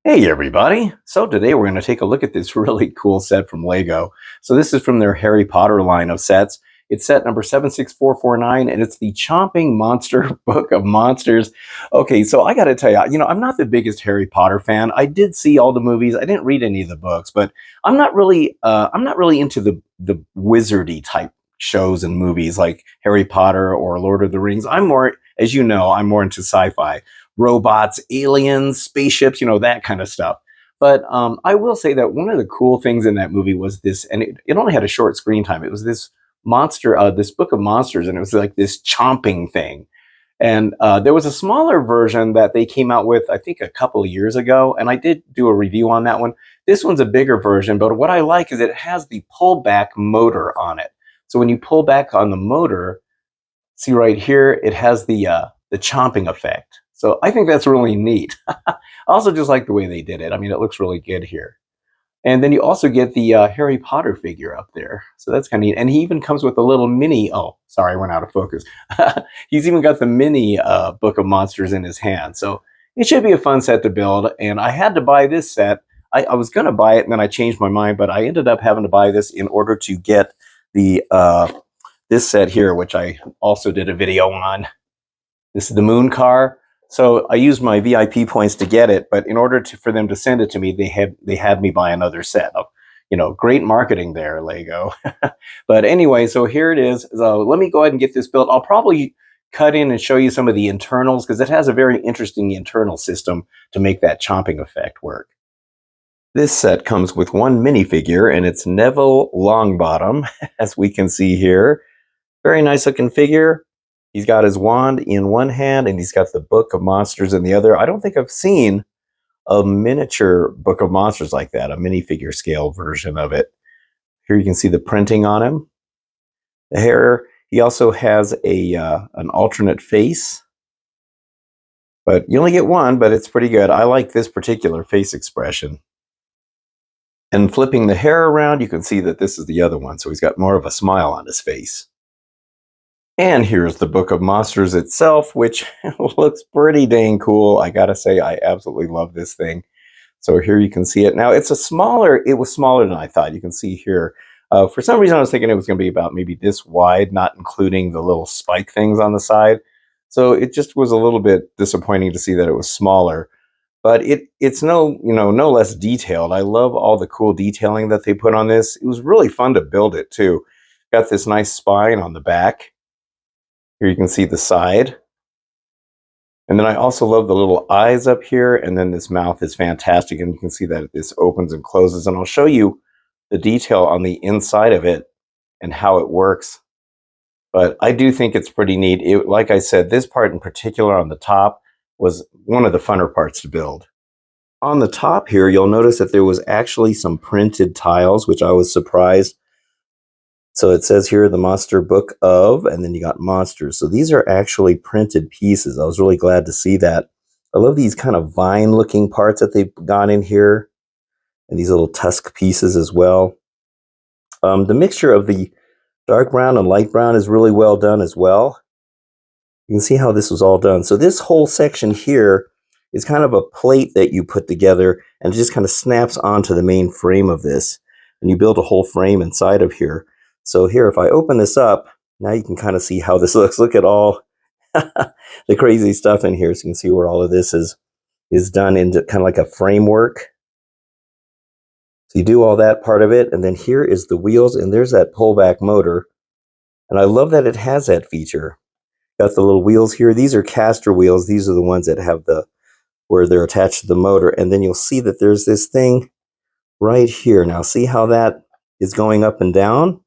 Hey everybody! So today we're going to take a look at this really cool set from Lego. So this is from their Harry Potter line of sets. It's set number 76449 and it's the Chomping Monster Book of Monsters. Okay, so I got to tell you, I'm not the biggest Harry Potter fan. I did see all the movies. I didn't read any of the books, but I'm not really into the wizardy type shows and movies like Harry Potter or Lord of the Rings. I'm more, as you know, I'm more into sci-fi robots, aliens, spaceships, that kind of stuff. But I will say that one of the cool things in that movie was this, and it only had a short screen time. It was this monster, this book of monsters, and it was like this chomping thing. And there was a smaller version that they came out with, I think, a couple of years ago, and I did do a review on that one. This one's a bigger version, but what I like is it has the pullback motor on it. So when you pull back on the motor, see right here, it has the chomping effect. So I think that's really neat. I also just like the way they did it. I mean, it looks really good here. And then you also get the Harry Potter figure up there. So that's kind of neat. And he even comes with a little mini, oh, sorry, I went out of focus. He's even got the mini Book of Monsters in his hand. So it should be a fun set to build. And I had to buy this set. I was going to buy it and then I changed my mind, but I ended up having to buy this in order to get the this set here, which I also did a video on. This is the moon car. So I used my VIP points to get it, but in order for them to send it to me, they had me buy another set. Great marketing there, Lego. But anyway, so here it is. So let me go ahead and get this built. I'll probably cut in and show you some of the internals because it has a very interesting internal system to make that chomping effect work. This set comes with one minifigure, and it's Neville Longbottom, as we can see here. Very nice looking figure. He's got his wand in one hand and he's got the Book of Monsters in the other. I don't think I've seen a miniature Book of Monsters like that, a minifigure scale version of it. Here you can see the printing on him. The hair, he also has an alternate face. But you only get one, but it's pretty good. I like this particular face expression. And flipping the hair around, you can see that this is the other one. So he's got more of a smile on his face. And here's the Book of Monsters itself, which looks pretty dang cool. I gotta say, I absolutely love this thing. So here you can see it. Now, it was smaller than I thought. You can see here. For some reason, I was thinking it was going to be about maybe this wide, not including the little spike things on the side. So it just was a little bit disappointing to see that it was smaller. But it's no less detailed. I love all the cool detailing that they put on this. It was really fun to build it, too. Got this nice spine on the back. Here you can see the side. And then I also love the little eyes up here. And then this mouth is fantastic. And you can see that this opens and closes. And I'll show you the detail on the inside of it and how it works. But I do think it's pretty neat. Like I said, this part in particular on the top was one of the funner parts to build. On the top here, you'll notice that there was actually some printed tiles, which I was surprised. So it says here, the Monster Book of, and then you got monsters. So these are actually printed pieces. I was really glad to see that. I love these kind of vine-looking parts that they've got in here, and these little tusk pieces as well. The mixture of the dark brown and light brown is really well done as well. You can see how this was all done. So this whole section here is kind of a plate that you put together, and it just kind of snaps onto the main frame of this. And you build a whole frame inside of here. So here, if I open this up, now you can kind of see how this looks. Look at all the crazy stuff in here. So you can see where all of this is done into kind of like a framework. So you do all that part of it. And then here is the wheels, and there's that pullback motor. And I love that it has that feature. Got the little wheels here. These are caster wheels. These are the ones that have where they're attached to the motor. And then you'll see that there's this thing right here. Now see how that is going up and down?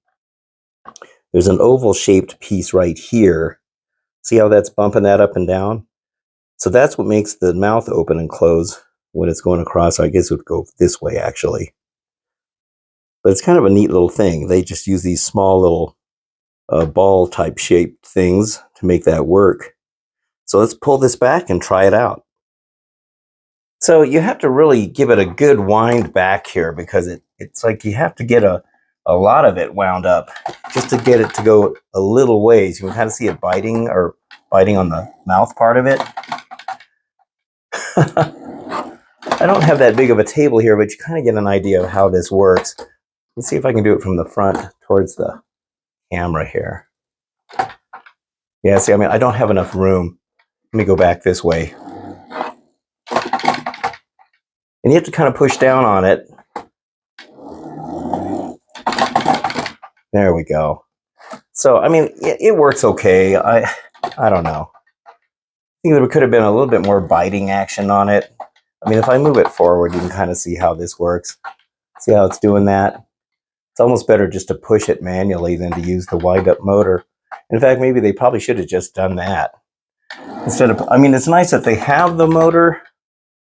There's an oval-shaped piece right here. See how that's bumping that up and down? So that's what makes the mouth open and close when it's going across. I guess it would go this way, actually. But it's kind of a neat little thing. They just use these small little ball-type shaped things to make that work. So let's pull this back and try it out. So you have to really give it a good wind back here because it's like you have to get a lot of it wound up just to get it to go a little ways. You can kind of see it biting on the mouth part of it. I don't have that big of a table here, but you kind of get an idea of how this works. Let's see if I can do it from the front towards the camera here. Yeah, see, I mean, I don't have enough room. Let me go back this way. And you have to kind of push down on it. There we go. So, I mean, it works okay. I don't know. I think there could have been a little bit more biting action on it. I mean, if I move it forward, you can kind of see how this works. See how it's doing that? It's almost better just to push it manually than to use the wind-up motor. In fact, maybe they probably should have just done that. Instead of, I mean, it's nice that they have the motor,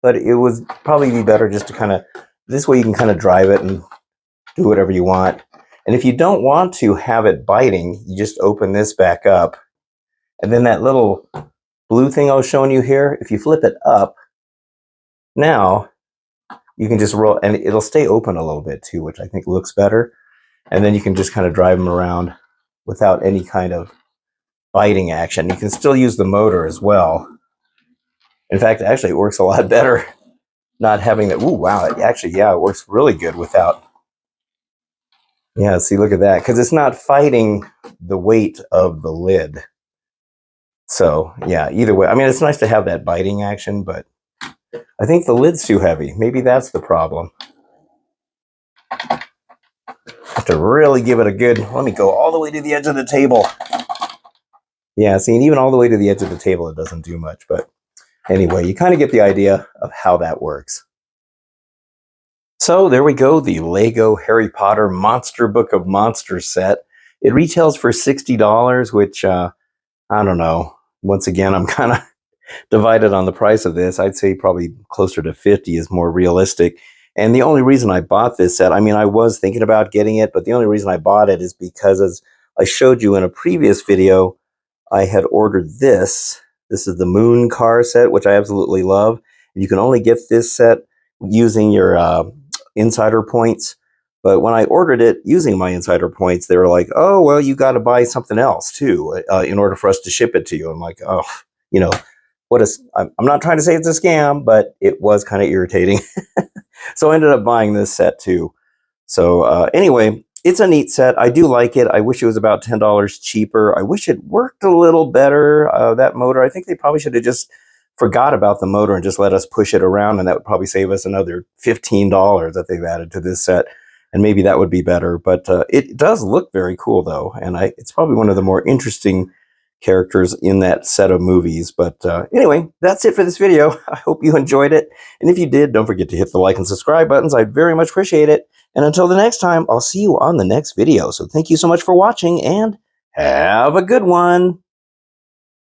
but it would probably be better just to kind of, this way you can kind of drive it and do whatever you want. And if you don't want to have it biting, you just open this back up. And then that little blue thing I was showing you here, if you flip it up, now you can just roll, and it'll stay open a little bit too, which I think looks better. And then you can just kind of drive them around without any kind of biting action. You can still use the motor as well. In fact, actually, it works a lot better not having that. Ooh, wow. Actually, yeah, it works really good without. Yeah, see, look at that. Because it's not fighting the weight of the lid. So, yeah, either way. I mean, it's nice to have that biting action, but I think the lid's too heavy. Maybe that's the problem. Have to really give it a good, let me go all the way to the edge of the table. Yeah, see, and even all the way to the edge of the table, it doesn't do much. But anyway, you kind of get the idea of how that works. So there we go, the Lego Harry Potter Monster Book of Monsters set. It retails for $60, which, I don't know. Once again, I'm kind of divided on the price of this. I'd say probably closer to 50 is more realistic. And the only reason I bought this set, I mean, I was thinking about getting it, but the only reason I bought it is because, as I showed you in a previous video, I had ordered this. This is the Moon Car set, which I absolutely love. You can only get this set using your insider points. But when I ordered it using my insider points, they were like, oh, well, you got to buy something else too in order for us to ship it to you. I'm like, oh, you know, what is, I'm not trying to say it's a scam, but it was kind of irritating. So I ended up buying this set too. So anyway, it's a neat set. I do like it. I wish it was about $10 cheaper. I wish it worked a little better, that motor. I think they probably should have just forgot about the motor and just let us push it around, and that would probably save us another $15 that they've added to this set. And maybe that would be better. But it does look very cool, though. And it's probably one of the more interesting characters in that set of movies. But anyway, that's it for this video. I hope you enjoyed it. And if you did, don't forget to hit the like and subscribe buttons. I'd very much appreciate it. And until the next time, I'll see you on the next video. So thank you so much for watching, and have a good one.